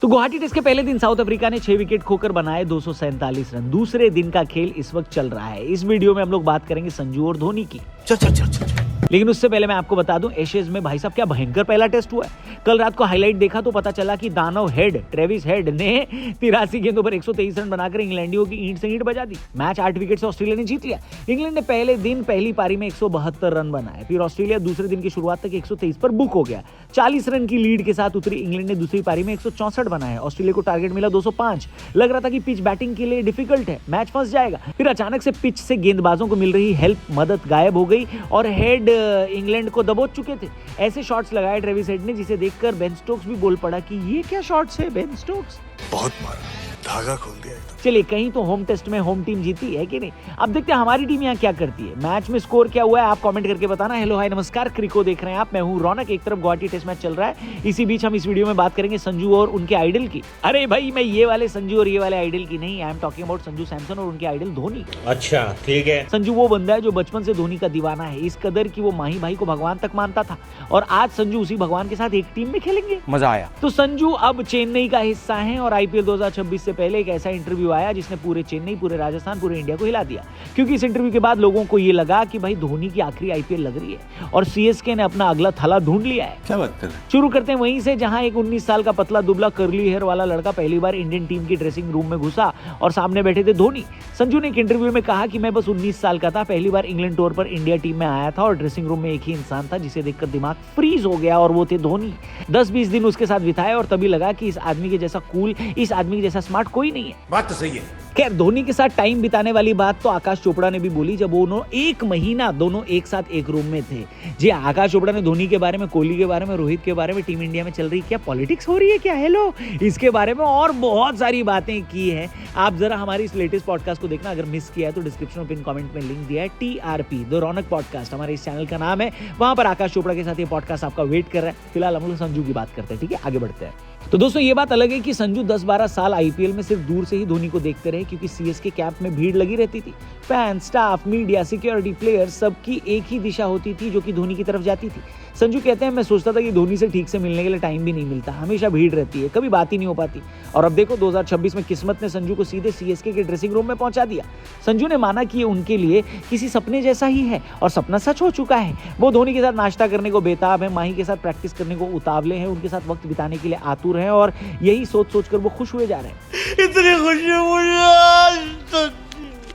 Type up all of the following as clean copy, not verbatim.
तो गुवाहाटी टेस्ट के पहले दिन साउथ अफ्रीका ने 6 विकेट खोकर बनाए 247 रन। दूसरे दिन का खेल इस वक्त चल रहा है। इस वीडियो में हम लोग बात करेंगे संजू और धोनी की। चल। लेकिन उससे पहले मैं आपको बता दूं, एशेज में भाई साहब क्या भयंकर पहला टेस्ट हुआ है। कल रात को हाईलाइट देखा तो पता चला कि दानव हेड ट्रेविस हेड ने 83 गेंदों पर 123 रन बनाकर इंग्लैंडियों की ईंट से ईंट बजा दी। मैच 8 विकेट से ऑस्ट्रेलिया ने जीत लिया। इंग्लैंड ने पहले दिन पहली पारी में 172 रन बनाए। फिर ऑस्ट्रेलिया दूसरे दिन की शुरुआत तक 123 पर बुक हो गया। 40 रन की लीड के साथ उतरी इंग्लैंड ने दूसरी पारी में 164 बनाए। ऑस्ट्रेलिया को टारगेट मिला 205। लग रहा था कि पिच बैटिंग के लिए डिफिकल्ट है, मैच फंस जाएगा। फिर अचानक से पिच से गेंदबाजों को मिल रही हेल्प मदद गायब हो गई और हेड इंग्लैंड को दबोच चुके थे। ऐसे शॉट्स लगाए ट्रेविस हेड ने जिसे देखकर बेन स्टोक्स भी बोल पड़ा कि ये क्या शॉट्स है बेन स्टोक्स। बहुत मारा, धागा खोल दिया एकदम। चलिए, कहीं तो होम टेस्ट में होम टीम जीती है कि नहीं। अब देखते हैं हमारी टीम यहाँ क्या करती है। मैच में स्कोर क्या हुआ है आप कमेंट करके बताना। हेलो हाय नमस्कार, क्रिको देख रहे हैं आप, मैं हूँ रौनक। एक तरफ गुवाहाटी टेस्ट मैच चल रहा है, इसी बीच हम इस वीडियो में बात करेंगे संजू और उनके आइडल की। अरे भाई, मैं ये वाले संजू और ये वाले आइडल की नहीं, I am talking about Sanju Samson और उनके आइडल धोनी। अच्छा ठीक है। संजू वो बंदा है जो बचपन से धोनी का दीवाना है, इस कदर कि वो माही भाई को भगवान तक मानता था। और आज संजू उसी भगवान के साथ एक टीम में खेलेंगे। मजा आया। तो संजू अब चेन्नई का हिस्सा हैं और आईपीएल 2026 से पहले एक ऐसा इंटरव्यू आया जिसने पूरे चेन्नई, पूरे राजस्थान, पूरे इंडिया को हिला दिया। क्योंकि इस इंटरव्यू के बाद लोगों को ये लगा कि भाई धोनी की आखिरी आईपीएल लग रही है और सीएसके ने अपना अगला थला ढूंढ लिया है। क्या बात कर रहे हैं? शुरू करते हैं वहीं से जहां एक 19 साल का पतला दुबला कर्ली हेयर वाला लड़का पहली बार इंडियन टीम की ड्रेसिंग रूम में घुसा और सामने बैठे थे धोनी। संजू ने एक इंटरव्यू में कहा कि मैं बस 19 साल का था, पहली बार इंग्लैंड टूर पर इंडिया टीम में आया था और ड्रेसिंग रूम में एक ही इंसान था जिसे देखकर दिमाग फ्रीज हो गया और वो थे धोनी। 10-20 दिन उसके साथ बिताए और तभी लगा कि इस आदमी के जैसा कूल, इस आदमी के जैसा स्मार्ट कोई नहीं है। बात तो सही है। खैर, धोनी के साथ टाइम बिताने वाली बात तो आकाश चोपड़ा ने भी बोली जब दोनों एक महीना दोनों एक साथ एक रूम में थे। जी, आकाश चोपड़ा ने धोनी के बारे में, कोहली के बारे में, रोहित के बारे में, टीम इंडिया में चल रही क्या पॉलिटिक्स हो रही है क्या, हेलो, इसके बारे में और बहुत सारी बातें की है। आप जरा हमारी इस लेटेस्ट पॉडकास्ट को देखना, अगर मिस किया है तो डिस्क्रिप्शन में पिन कमेंट में लिंक दिया है, TRP द रौनक पॉडकास्ट हमारे इस चैनल का नाम है। वहां पर आकाश चोपड़ा के साथ ये पॉडकास्ट आपका वेट कर रहा है। फिलहाल हम लोग संजू की बात करते हैं, ठीक है, आगे बढ़ते हैं। तो दोस्तों, ये बात अलग है कि संजू 10-12 साल आईपीएल में सिर्फ दूर से ही धोनी को देखते रहे, क्योंकि सीएसके कैंप में भीड़ लगी रहती थी। Fan, staff, media, security, player, सबकी एक ही दिशा होती थी जो कि धोनी की तरफ जाती थी। संजू कहते हैं, मैं सोचता था कि धोनी से ठीक से मिलने के लिए टाइम भी नहीं मिलता, हमेशा भीड़ रहती है, कभी बात ही नहीं हो पाती। और अब देखो 2026 में किस्मत ने संजू को सीधे सीएसके के ड्रेसिंग रूम में पहुंचा दिया। संजू ने माना कि ये उनके लिए किसी सपने जैसा ही है और सपना सच हो चुका है। वो धोनी के साथ नाश्ता करने को बेताब है, माही के साथ प्रैक्टिस करने को उतावले हैं, उनके साथ वक्त बिताने के लिए आतुर हैं और यही सोच सोच कर वो खुश हुए जा रहे हैं। इतनी खुशी मुझे।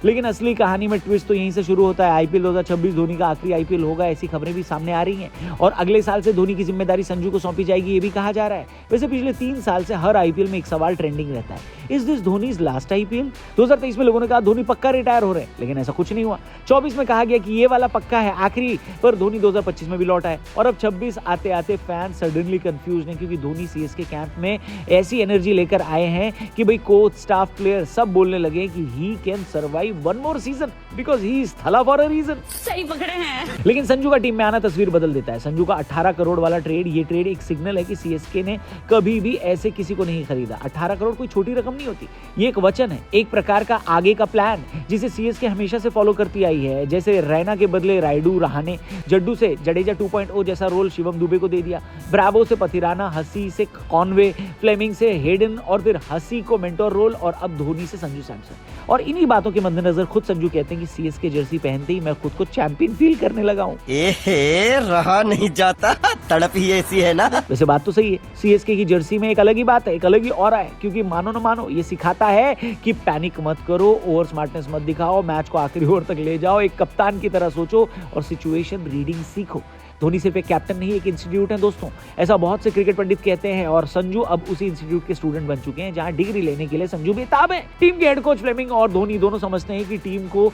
लेकिन असली कहानी में ट्विस्ट तो यहीं से शुरू होता है। आईपीएल 2026 धोनी का आखिरी आईपीएल होगा, ऐसी खबरें भी सामने आ रही हैं और अगले साल से धोनी की जिम्मेदारी संजू को सौंपी जाएगी, ये भी कहा जा रहा है। वैसे पिछले 3 साल से हर आईपीएल में एक सवाल ट्रेंडिंग रहता है, is this Dhoni's last IPL. 2023 में लोगों ने कहा धोनी पक्का रिटायर हो रहे हैं, लेकिन ऐसा कुछ नहीं हुआ। 24 में कहा गया कि ये वाला पक्का है आखिरी, पर धोनी 2025 में भी लौटा है। और अब 26 आते आते फैन सडनली कंफ्यूज हैं, क्योंकि धोनी सीएसके कैंप में ऐसी एनर्जी लेकर आए हैं कि भाई कोच, स्टाफ, प्लेयर सब बोलने लगे कि he can survive one more season because he is थला फॉर अ रीजन। सही पकड़े हैं। लेकिन संजू का टीम में आना तस्वीर बदल देता है। संजू का 18 करोड़ वाला ट्रेड, ये ट्रेड एक सिग्नल है कि सीएसके ने कभी भी ऐसे किसी को नहीं खरीदा। 18 करोड़ कोई छोटी रकम नहीं होती, ये एक वचन है, एक प्रकार का आगे का प्लान जिसे सीएसके हमेशा से फॉलो करती आई है। जैसे रैना के बदले रायडू, रहाणे, जड्डू से जडेजा 2.0 जैसा रोल शिवम दुबे को दे दिया, ब्रावो से पथिराना, हसी से कॉनवे, फ्लेमिंग से हेडन और फिर हसी को मेंटोर रोल और अब धोनी से संजू सैमसन। और इन्हीं बातों के मद्देनजर खुद संजू कहते हैं कि सीएसके जर्सी पहनते ही मैं खुद को चैंपियन फील करने लगा हूं। रहा नहीं जाता, तड़प ही ऐसी है ना। वैसे बात तो सही है, सीएसके की जर्सी में एक अलग ही बात है, एक अलग ही ऑरा है, क्योंकि मानो न मानो ये सिखाता है कि पैनिक मत करो, ओवर स्मार्टनेस मत दिखाओ, मैच को आखिरी ओवर तक ले जाओ, एक कप्तान की तरह सोचो और सिचुएशन रीडिंग सीखो। धोनी सिर्फ एक कैप्टन नहीं, एक इंस्टीट्यूट है दोस्तों, ऐसा बहुत से क्रिकेट पंडित कहते हैं और संजू अब उसी इंस्टीट्यूट के स्टूडेंट बन चुके हैं जहां डिग्री लेने के लिए संजू बेताब है। टीम के हेड कोच फ्लेमिंग और धोनी दोनों समझते हैं कि टीम को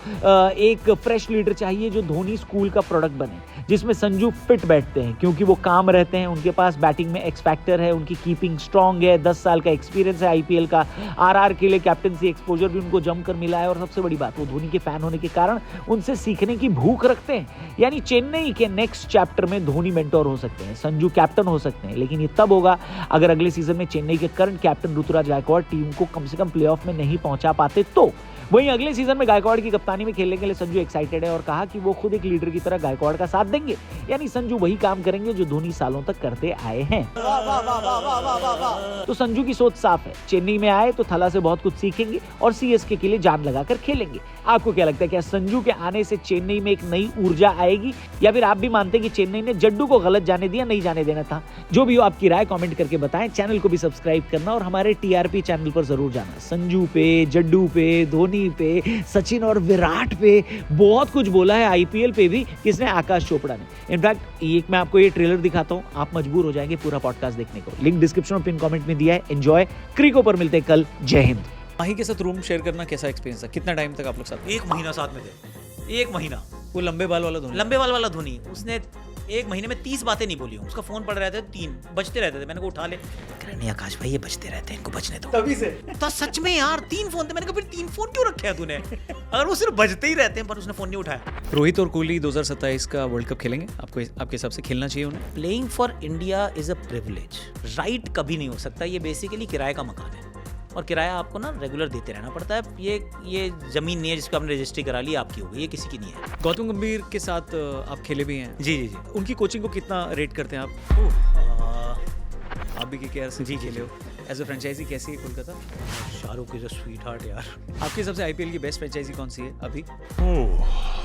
एक फ्रेश लीडर चाहिए जो धोनी स्कूल का प्रोडक्ट बने, जिसमें संजू फिट बैठते हैं क्योंकि वो काम रहते हैं, उनके पास बैटिंग में एक्स फैक्टर है, उनकी कीपिंग स्ट्रांग है, 10 साल का एक्सपीरियंस है आईपीएल का, आरआर के लिए कैप्टनसी एक्सपोजर भी उनको जमकर मिला है और सबसे बड़ी बात वो धोनी के फैन होने के कारण उनसे सीखने की भूख रखते हैं। यानी चेन्नई के नेक्स्ट चैप्टर में धोनी मेंटोर हो सकते हैं, संजू कैप्टन हो सकते हैं, लेकिन ये तब होगा अगर अगले सीजन में चेन्नई के current captain Ruturaj Gaikwad team को कम से कम प्लेऑफ में नहीं पहुंचा पाते तो। वहीं अगले सीजन में गायकवाड़ की कप्तानी में खेलने के लिए संजू एक्साइटेड है और कहा कि वो खुद एक लीडर की तरह गायकवाड़ का साथ देंगे, यानी संजू वही काम करेंगे जो धोनी सालों तक करते आए हैं। तो संजू की सोच साफ है, चेन्नई में आए तो थला से बहुत कुछ सीखेंगे और सीएसके के लिए जान लगाकर खेलेंगे। आपको क्या लगता है, क्या संजू के आने से चेन्नई में एक नई ऊर्जा आएगी, या फिर आप भी मानते हैं कि चेन्नई ने जड्डू को गलत जाने दिया, नहीं जाने देना था? जो भी हो, आपकी राय कमेंट करके बताएं। चैनल को भी सब्सक्राइब करना और हमारे टीआरपी चैनल पर जरूर जाना। संजू पे, जड्डू पे, धोनी पे, सचिन और विराट पे बहुत कुछ बोला है, आईपीएल पे भी। किसने? आकाश चोपड़ा ने। इनफैक्ट एक मैं आपको ये ट्रेलर दिखाता हूं, आप मजबूर हो जाएंगे पूरा पॉडकास्ट देखने को। लिंक डिस्क्रिप्शन और पिन कमेंट में दिया है। एंजॉय। क्रिको पर मिलते हैं कल। जय हिंद। माही के साथ रूम शेयर करना कैसा एक्सपीरियंस था? कितना टाइम तक आप लोग साथ? 1 महीना साथ में थे, 1 महीना। वो लंबे बाल वाला धोनी? लंबे बाल वाला धोनी, उसने 1 महीने में 30 बातें नहीं बोली। उसका फोन पड़ रहे थे 3 बजते रहते थे, मैंने को उठा ले, नहीं आकाश भाई ये बजते रहते हैं, इनको बजने दो। तभी से तो सच में यार 3 फोन थे, मैंने कहा फिर 3 फोन क्यों रखे हैं तूने? अगर वो सिर्फ बजते ही रहते हैं, पर उसने फोन नहीं उठाया। रोहित और कोहली 2027 का वर्ल्ड कप खेलेंगे, आपको आपके हिसाब से खेलना चाहिए उन्हें? Playing for India is a privilege, right कभी नहीं हो सकता। ये बेसिकली किराए का मकान है और किराया आपको ना रेगुलर देते रहना पड़ता है। ये जमीन नहीं है जिसको आपने रजिस्ट्री करा ली, आपकी हो गई, ये किसी की नहीं है। गौतम गंभीर के साथ आप खेले भी हैं? जी जी जी। उनकी कोचिंग को कितना रेट करते हैं आप? आप भी केकेआर से जी, खेले हो, एज अ फ्रेंचाइजी कैसी है Kolkata? Shahrukh is a sweet heart यार। आपके हिसाब से आईपीएल की बेस्ट फ्रेंचाइजी कौन सी है अभी? ओह